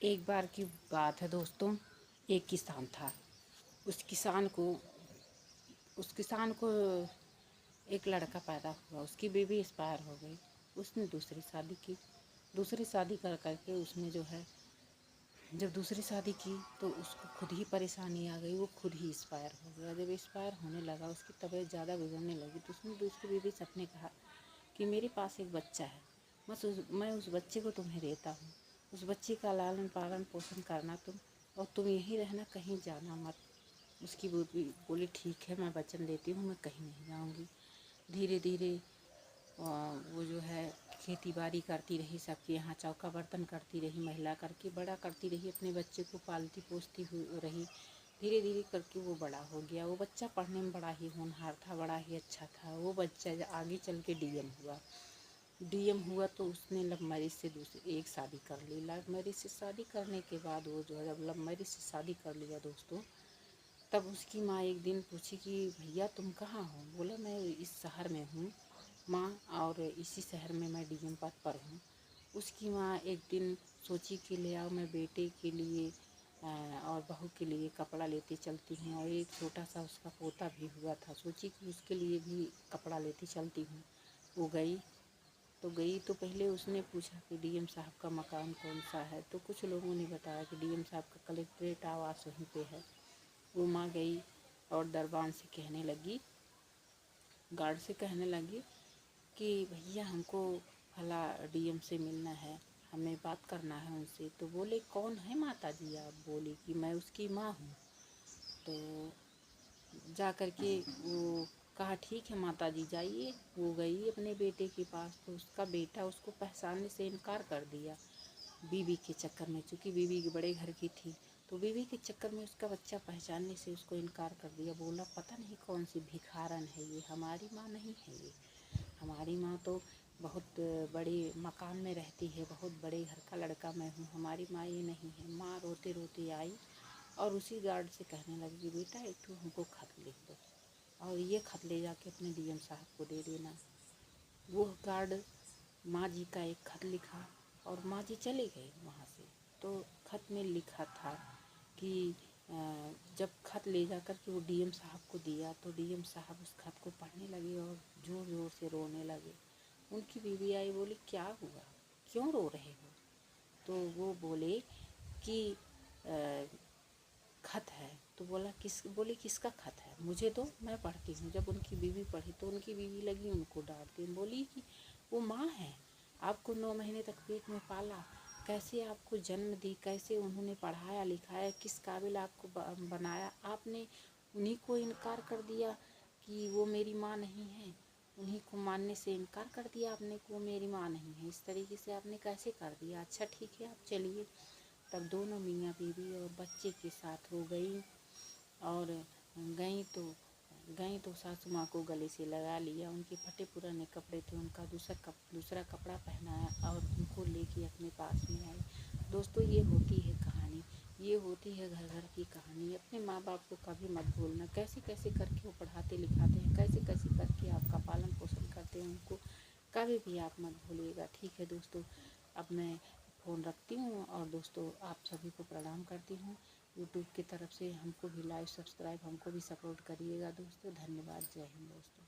एक बार की बात है दोस्तों। एक किसान था। उस किसान को उस किसान को एक लड़का पैदा हुआ। उसकी बीवी एक्सपायर हो गई। उसने दूसरी शादी की। दूसरी शादी कर करके उसने जो है, जब दूसरी शादी की तो उसको खुद ही परेशानी आ गई। वो खुद ही एक्सपायर हो गया। जब एक्सपायर होने लगा, उसकी तबीयत ज़्यादा बिगड़ने लगी, तो उसने दूसरी बीवी से अपने कहा कि मेरे पास एक बच्चा है, मैं उस बच्चे को तुम्हें देता हूँ। उस बच्चे का लालन पालन पोषण करना तुम, और तुम यहीं रहना, कहीं जाना मत। उसकी बीवी बोली ठीक है, मैं वचन देती हूँ, मैं कहीं नहीं जाऊँगी। धीरे धीरे वो जो है खेती बाड़ी करती रही, सबके यहाँ चौका बर्तन करती रही, महिला करके बड़ा करती रही, अपने बच्चे को पालती पोसती हुई रही। धीरे धीरे करके वो बड़ा हो गया। वो बच्चा पढ़ने में बड़ा ही होनहार था, बड़ा ही अच्छा था। वो बच्चा आगे चल के डीएम हुआ। डीएम हुआ तो उसने लव मैरिज से दूसरी एक शादी कर ली। लव मैरिज से शादी करने के बाद वो जो है, जब लव मैरिज से शादी कर लिया दोस्तों, तब उसकी माँ एक दिन पूछी कि भैया तुम कहाँ हो? बोला मैं इस शहर में हूँ माँ, और इसी शहर में मैं डीएम पद पर हूँ। उसकी माँ एक दिन सोची कि ले आओ, मैं बेटे के लिए और बहू के लिए कपड़ा लेते चलती हूँ, और एक छोटा सा उसका पोता भी हुआ था, सोची कि उसके लिए भी कपड़ा लेते चलती हूँ। वो गई तो पहले उसने पूछा कि डीएम साहब का मकान कौन सा है, तो कुछ लोगों ने बताया कि डीएम साहब का कलेक्ट्रेट आवास वहीं पे है। वो माँ गई और दरबान से कहने लगी, गार्ड से कहने लगी कि भैया हमको फला डीएम से मिलना है, हमें बात करना है उनसे। तो बोले कौन है माता जी आप? बोली कि मैं उसकी माँ हूँ। तो जा कर के वो कहा ठीक है माता जी जाइए। वो गई अपने बेटे के पास, तो उसका बेटा उसको पहचानने से इनकार कर दिया बीवी के चक्कर में, चूँकि बीवी के बड़े घर की थी। तो बीवी के चक्कर में उसका बच्चा पहचानने से उसको इनकार कर दिया। बोला पता नहीं कौन सी भिखारन है ये, हमारी माँ नहीं है ये। हमारी माँ तो बहुत बड़े मकान में रहती है, बहुत बड़े घर का लड़का मैं हूँ, हमारी माँ ये नहीं है। माँ रोते रोते आई और उसी गार्ड से कहने लगी कि बेटा एक तो हमको खत लिख दो, और ये खत ले जाके अपने डीएम साहब को दे देना। वो गार्ड माँ जी का एक खत लिखा और माँ जी चले गए वहाँ से। तो खत में लिखा था कि जब खत ले जा कर के वो डीएम साहब को दिया, तो डीएम साहब उस खत को पढ़ने लगे और ज़ोर ज़ोर से रोने लगे। उनकी बीवी आई, बोली क्या हुआ, क्यों रो रहे हो? तो वो बोले कि खत है। तो बोले किसका खत है, मुझे दो, मैं पढ़ती हूँ। जब उनकी बीवी पढ़ी तो उनकी बीवी लगी उनको डांटती, बोली कि वो माँ है, आपको 9 महीने तक पेट में पाला, कैसे आपको जन्म दी, कैसे उन्होंने पढ़ाया लिखाया, किस काबिल आपको बनाया, आपने उन्हीं को इनकार कर दिया कि वो मेरी माँ नहीं है, उन्हीं को मानने से इनकार कर दिया आपने कि वो मेरी माँ नहीं है। इस तरीके से आपने कैसे कर दिया? अच्छा ठीक है आप चलिए। तब दोनों मियाँ बीवी और बच्चे के साथ हो गई, और गई तो सासू माँ को गले से लगा लिया। उनके फटे पुराने कपड़े थे, उनका दूसरा कपड़ा पहनाया और उनको लेके अपने पास में आई। दोस्तों ये होती है कहानी, ये होती है घर घर की कहानी। अपने माँ बाप को कभी मत भूलना, कैसे कैसे करके वो पढ़ाते लिखाते हैं, कैसे कैसे करके आपका पालन पोषण करते हैं, उनको कभी भी आप मत भूलिएगा। ठीक है दोस्तों, अब मैं फ़ोन रखती हूँ और दोस्तों आप सभी को प्रणाम करती हूँ। यूट्यूब की तरफ से हमको भी लाइक सब्सक्राइब, हमको भी सपोर्ट करिएगा दोस्तों। धन्यवाद। जय हिंद दोस्तों।